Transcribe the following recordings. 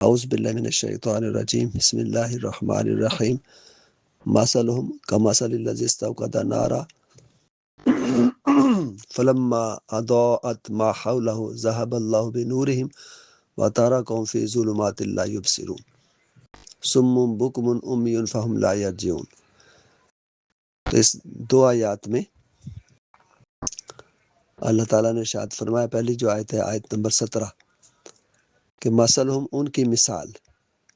اعوذ باللہ من الشیطان الرجیم بسم اللہ الرحمن الرحیم مثلهم کمثل الذی استوقد نارا فلما اضاءت ما حوله ذهب الله بنورهم وتركهم في ظلمات لا يبصرون صم بکم عمی فهم لا یرجعون۔ تو اس دو آیات میں اللہ تعالیٰ نے ارشاد فرمایا، پہلی جو آیت ہے آیت نمبر 17 کہ مثلہم ان کی مثال،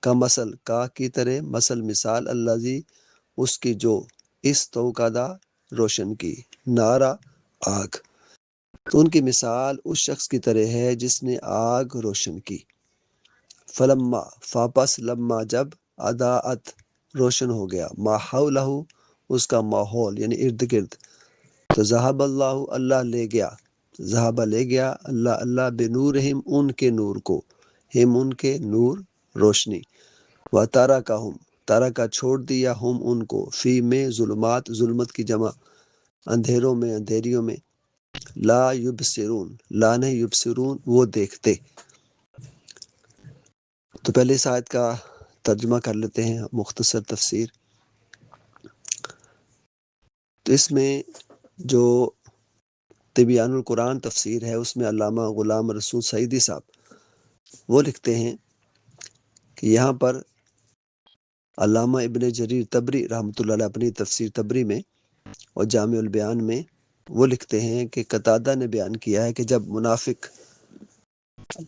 کا مثل کا کی طرح، مثل مثال الذی اس کی جو استوقدہ روشن کی، نارا آگ، تو ان کی مثال اس شخص کی طرح ہے جس نے آگ روشن کی، فلما فاپس لما جب اضاءت روشن ہو گیا، ما حولہ اس کا ماحول یعنی ارد گرد، تو ذہب اللہ اللہ لے گیا، ذہب لے گیا اللہ بنورہم ان کے نور کو، ہم ان کے نور روشنی، وَتَرَكَهُمْ ترکا چھوڑ دیا ہم ان کو، فی میں ظلمات ظلمت کی جمع اندھیروں میں اندھیریوں میں، لا یبصرون لا نہیں یبصرون وہ دیکھتے۔ تو پہلے اس آیت کا ترجمہ کر لیتے ہیں، مختصر تفسیر۔ تو اس میں جو تبیان القرآن تفسیر ہے اس میں علامہ غلام رسول سعیدی صاحب وہ لکھتے ہیں کہ یہاں پر علامہ ابن جریر طبری رحمۃ اللہ علیہ اپنی تفسیر طبری میں اور جامع البیان میں وہ لکھتے ہیں کہ قتادہ نے بیان کیا ہے کہ جب منافق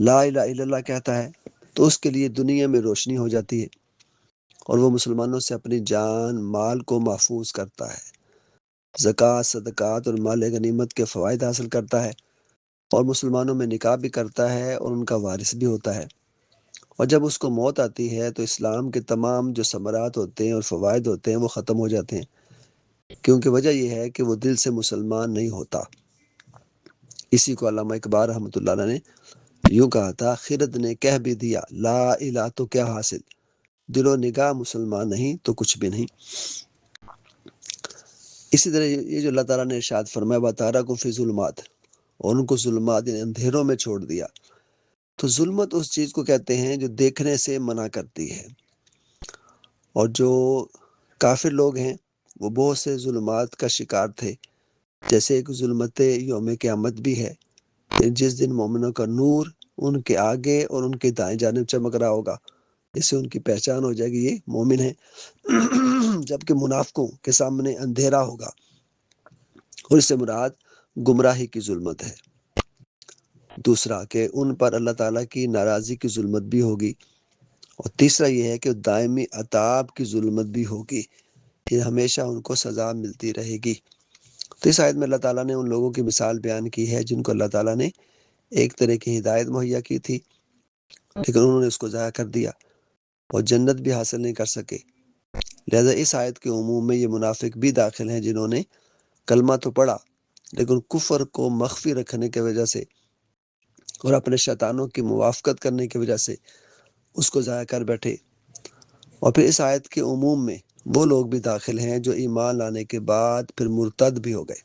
لا الہ الا اللہ کہتا ہے تو اس کے لیے دنیا میں روشنی ہو جاتی ہے اور وہ مسلمانوں سے اپنی جان مال کو محفوظ کرتا ہے، زکوٰۃ صدقات اور مال غنیمت کے فوائد حاصل کرتا ہے، اور مسلمانوں میں نکاح بھی کرتا ہے اور ان کا وارث بھی ہوتا ہے، اور جب اس کو موت آتی ہے تو اسلام کے تمام جو ثمرات ہوتے ہیں اور فوائد ہوتے ہیں وہ ختم ہو جاتے ہیں، کیونکہ وجہ یہ ہے کہ وہ دل سے مسلمان نہیں ہوتا۔ اسی کو علامہ اقبال رحمۃ اللہ علیہ نے یوں کہا تھا، خرد نے کہہ بھی دیا لا الہ تو کیا حاصل، دل و نگاہ مسلمان نہیں تو کچھ بھی نہیں۔ اسی طرح یہ جو اللہ تعالیٰ نے ارشاد فرمایا وَتَرَكُمْ فِي ظُلُمَاتٍ، اور ان کو ظلمات یعنی اندھیروں میں چھوڑ دیا۔ تو ظلمت اس چیز کو کہتے ہیں جو دیکھنے سے منع کرتی ہے، اور جو کافر لوگ ہیں وہ بہت سے ظلمات کا شکار تھے، جیسے ایک ظلمت یوم قیامت بھی ہے، جس دن مومنوں کا نور ان کے آگے اور ان کے دائیں جانب چمک رہا ہوگا، اس سے ان کی پہچان ہو جائے گی یہ مومن ہے، جبکہ منافقوں کے سامنے اندھیرا ہوگا، اور اس سے مراد گمراہی کی ظلمت ہے۔ دوسرا کہ ان پر اللہ تعالیٰ کی ناراضی کی ظلمت بھی ہوگی، اور تیسرا یہ ہے کہ دائمی عذاب کی ظلمت بھی ہوگی، یہ ہمیشہ ان کو سزا ملتی رہے گی۔ تو اس آیت میں اللہ تعالیٰ نے ان لوگوں کی مثال بیان کی ہے جن کو اللہ تعالیٰ نے ایک طرح کی ہدایت مہیا کی تھی، لیکن انہوں نے اس کو ضائع کر دیا اور جنت بھی حاصل نہیں کر سکے۔ لہذا اس آیت کے عموم میں یہ منافق بھی داخل ہیں جنہوں نے کلمہ تو پڑھا لیکن کفر کو مخفی رکھنے کی وجہ سے اور اپنے شیطانوں کی موافقت کرنے کی وجہ سے اس کو ضائع کر بیٹھے۔ اور پھر اس آیت کے عموم میں وہ لوگ بھی داخل ہیں جو ایمان لانے کے بعد پھر مرتد بھی ہو گئے۔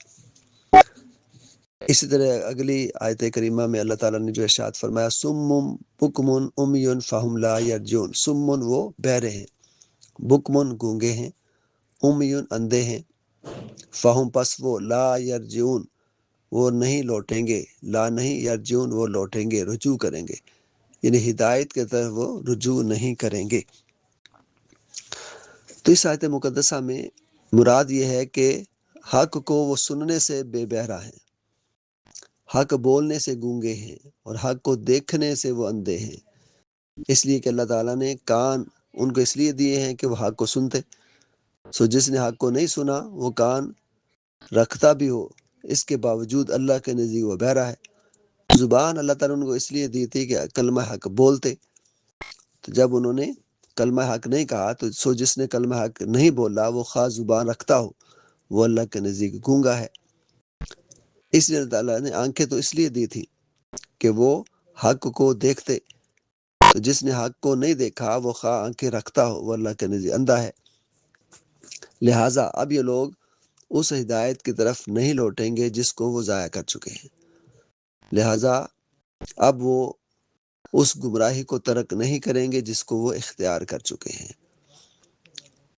اسی طرح اگلی آیت کریمہ میں اللہ تعالیٰ نے جو ارشاد فرمایا سم بکم عمی فہم لا یرجعون، سمن وہ بہرے ہیں، بکمن گونگے ہیں، عمی اندھے ہیں، فہم پس وہ لا یرجعون وہ نہیں لوٹیں گے، لا نہیں یرجعون وہ لوٹیں گے، رجوع کریں گے، یعنی ہدایت کی طرف وہ رجوع نہیں کریں گے۔ تو اس آیت مقدسہ میں مراد یہ ہے کہ حق کو وہ سننے سے بے بہرا ہیں، حق بولنے سے گونگے ہیں، اور حق کو دیکھنے سے وہ اندھے ہیں، اس لیے کہ اللہ تعالیٰ نے کان ان کو اس لیے دیے ہیں کہ وہ حق کو سنتے۔ سو جس نے حق کو نہیں سنا وہ کان رکھتا بھی ہو، اس کے باوجود اللہ کے نزدیک وہ بہرا ہے۔ زبان اللہ تعالیٰ نے ان کو اس لیے دی تھی کہ کلمہ حق بولتے، تو جب انہوں نے کلمہ حق نہیں کہا تو سو جس نے کلمہ حق نہیں بولا وہ خاص زبان رکھتا ہو وہ اللہ کے نزدیک گونگا ہے۔ اس لیے اللہ تعالیٰ نے آنکھیں تو اس لیے دی تھی کہ وہ حق کو دیکھتے، تو جس نے حق کو نہیں دیکھا وہ خواہ آنکھیں رکھتا ہو وہ اللہ کے نزدیک اندھا ہے۔ لہٰذا اب یہ لوگ اس ہدایت کی طرف نہیں لوٹیں گے جس کو وہ ضائع کر چکے ہیں، لہٰذا اب وہ اس گمراہی کو ترک نہیں کریں گے جس کو وہ اختیار کر چکے ہیں۔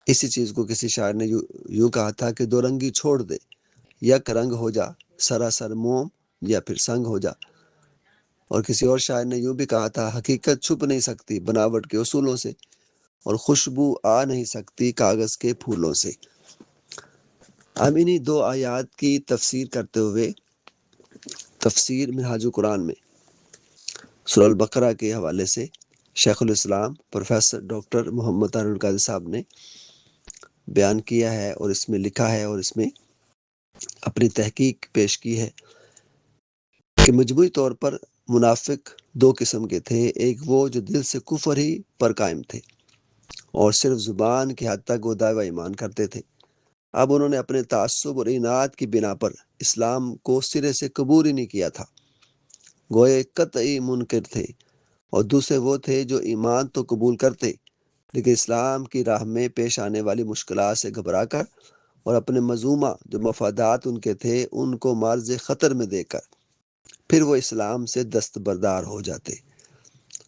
اسی چیز کو کسی شاعر نے یوں کہا تھا کہ دو رنگی چھوڑ دے، یک رنگ ہو جا، سراسر موم یا پھر سنگ ہو جا۔ اور کسی اور شاعر نے یوں بھی کہا تھا، حقیقت چھپ نہیں سکتی بناوٹ کے اصولوں سے، اور خوشبو آ نہیں سکتی کاغذ کے پھولوں سے۔ ہم انہی دو آیات کی تفسیر کرتے ہوئے تفسیر منہاج القرآن میں سورہ البقرہ کے حوالے سے شیخ الاسلام پروفیسر ڈاکٹر محمد طاہر القادری صاحب نے بیان کیا ہے، اور اس میں لکھا ہے، اور اس میں اپنی تحقیق پیش کی ہے کہ مجموعی طور پر منافق دو قسم کے تھے۔ ایک وہ جو دل سے کفر ہی پر قائم تھے اور صرف زبان کی حد تک وہ دعویٰ ایمان کرتے تھے۔ اب انہوں نے اپنے تعصب اور اناد کی بنا پر اسلام کو سرے سے قبول ہی نہیں کیا تھا، گوئے قطعی منکر تھے۔ اور دوسرے وہ تھے جو ایمان تو قبول کرتے لیکن اسلام کی راہ میں پیش آنے والی مشکلات سے گھبرا کر اور اپنے مظلومہ جو مفادات ان کے تھے ان کو معرض خطر میں دے کر پھر وہ اسلام سے دستبردار ہو جاتے۔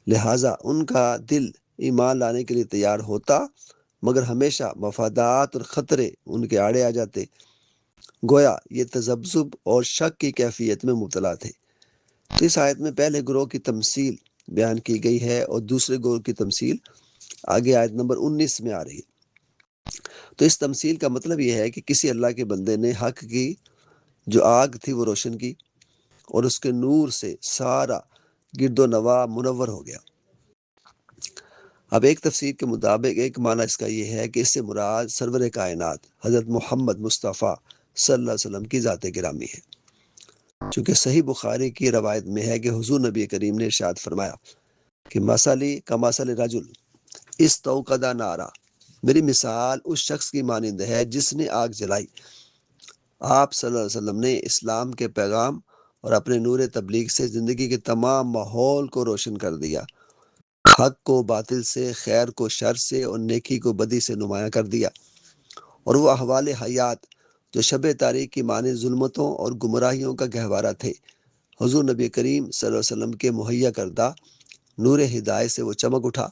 لہٰذا ان کا دل ایمان لانے کے لیے تیار ہوتا، مگر ہمیشہ مفادات اور خطرے ان کے آڑے آ جاتے، گویا یہ تذبذب اور شک کی کیفیت میں مبتلا تھے۔ تو اس آیت میں پہلے گروہ کی تمثیل بیان کی گئی ہے اور دوسرے گروہ کی تمثیل آگے آیت نمبر 19 میں آ رہی ہے۔ تو اس تمثیل کا مطلب یہ ہے کہ کسی اللہ کے بندے نے حق کی جو آگ تھی وہ روشن کی، اور اس کے نور سے سارا گرد و نواح منور ہو گیا۔ اب ایک تفسیر کے مطابق ایک معنی اس کا یہ ہے کہ اس سے مراد سرور کائنات حضرت محمد مصطفیٰ صلی اللہ علیہ وسلم کی ذات گرامی ہے، چونکہ صحیح بخاری کی روایت میں ہے کہ حضور نبی کریم نے ارشاد فرمایا کہ مثلی کمثل رجل استوقد نارا، میری مثال اس شخص کی مانند ہے جس نے آگ جلائی۔ آپ صلی اللہ علیہ وسلم نے اسلام کے پیغام اور اپنے نور تبلیغ سے زندگی کے تمام ماحول کو روشن کر دیا، حق کو باطل سے، خیر کو شر سے اور نیکی کو بدی سے نمایاں کر دیا، اور وہ احوال حیات جو شب تاریک کی معنی ظلمتوں اور گمراہیوں کا گہوارہ تھے، حضور نبی کریم صلی اللہ علیہ وسلم کے مہیا کردہ نور ہدایت سے وہ چمک اٹھا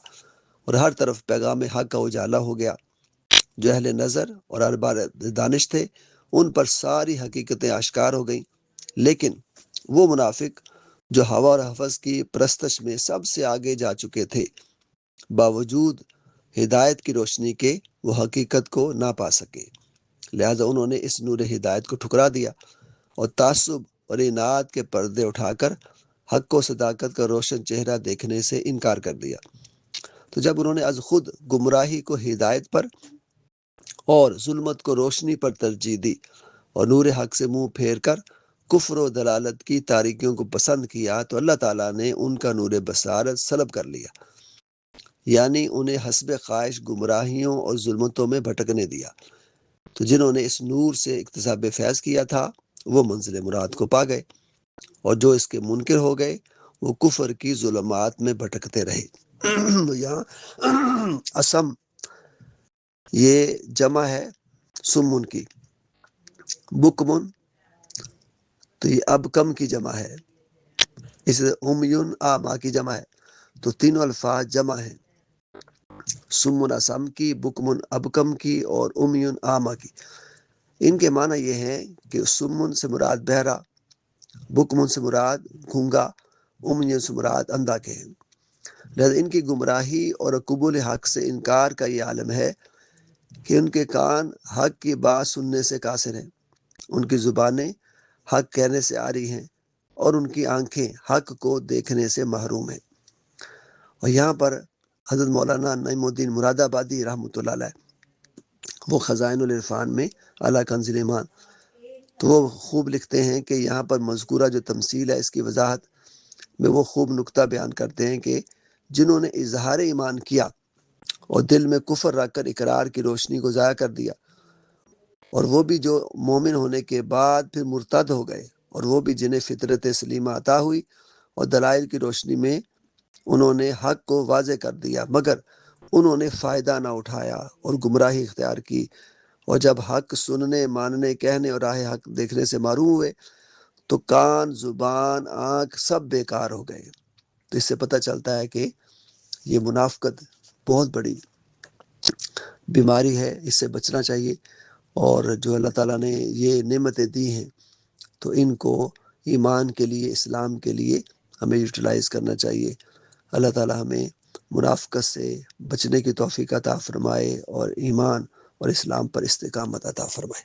اور ہر طرف پیغام حق کا اجالا ہو گیا۔ جو اہل نظر اور ارباب دانش تھے ان پر ساری حقیقتیں آشکار ہو گئیں، لیکن وہ منافق جو ہوا اور حفظ کی پرستش میں سب سے آگے جا چکے تھے، باوجود ہدایت کی روشنی کے وہ حقیقت کو نہ پا سکے، لہذا انہوں نے اس نور ہدایت کو ٹھکرا دیا اور تعصب اور اناد کے پردے اٹھا کر حق و صداقت کا روشن چہرہ دیکھنے سے انکار کر دیا۔ تو جب انہوں نے از خود گمراہی کو ہدایت پر اور ظلمت کو روشنی پر ترجیح دی اور نور حق سے منہ پھیر کر کفر و دلالت کی تاریکیوں کو پسند کیا، تو اللہ تعالیٰ نے ان کا نور بصارت سلب کر لیا، یعنی انہیں حسب خواہش گمراہیوں اور ظلمتوں میں بھٹکنے دیا۔ تو جنہوں نے اس نور سے اکتساب فیض کیا تھا وہ منزل مراد کو پا گئے، اور جو اس کے منکر ہو گئے وہ کفر کی ظلمات میں بھٹکتے رہے۔ یہاں اسم یہ جمع ہے سمن کی، بکمن تو یہ ابکم کی جمع ہے، اس امیون آما کی جمع ہے، تو تینوں الفاظ جمع ہیں، سمن اسم کی، بکمن ابکم کی اور امیون آما کی۔ ان کے معنی یہ ہیں کہ سمن سے مراد بہرا، بکمن سے مراد گونگا، امیون سے مراد اندھا کے ہیں۔ لہذا ان کی گمراہی اور قبول حق سے انکار کا یہ عالم ہے کہ ان کے کان حق کی بات سننے سے قاصر ہیں، ان کی زبانیں حق کہنے سے عاری ہیں، اور ان کی آنکھیں حق کو دیکھنے سے محروم ہیں۔ اور یہاں پر حضرت مولانا نعیم الدین مراد آبادی رحمۃ اللہ علیہ وہ خزائن العرفان میں اعلیٰ کنز ایمان تو وہ خوب لکھتے ہیں کہ یہاں پر مذکورہ جو تمثیل ہے اس کی وضاحت میں وہ خوب نقطہ بیان کرتے ہیں کہ جنہوں نے اظہار ایمان کیا اور دل میں کفر رکھ کر اقرار کی روشنی کو ضائع کر دیا، اور وہ بھی جو مومن ہونے کے بعد پھر مرتد ہو گئے، اور وہ بھی جنہیں فطرت سلیمہ عطا ہوئی اور دلائل کی روشنی میں انہوں نے حق کو واضح کر دیا، مگر انہوں نے فائدہ نہ اٹھایا اور گمراہی اختیار کی، اور جب حق سننے، ماننے، کہنے اور راہ حق دیکھنے سے معروم ہوئے تو کان، زبان، آنکھ سب بیکار ہو گئے، تو اس سے پتہ چلتا ہے کہ یہ منافقت بہت بڑی بیماری ہے، اس سے بچنا چاہیے، اور جو اللہ تعالیٰ نے یہ نعمتیں دی ہیں تو ان کو ایمان کے لیے، اسلام کے لیے ہمیں یوٹیلائز کرنا چاہیے۔ اللہ تعالیٰ ہمیں منافقت سے بچنے کی توفیق عطا فرمائے اور ایمان اور اسلام پر استقامت عطا فرمائے۔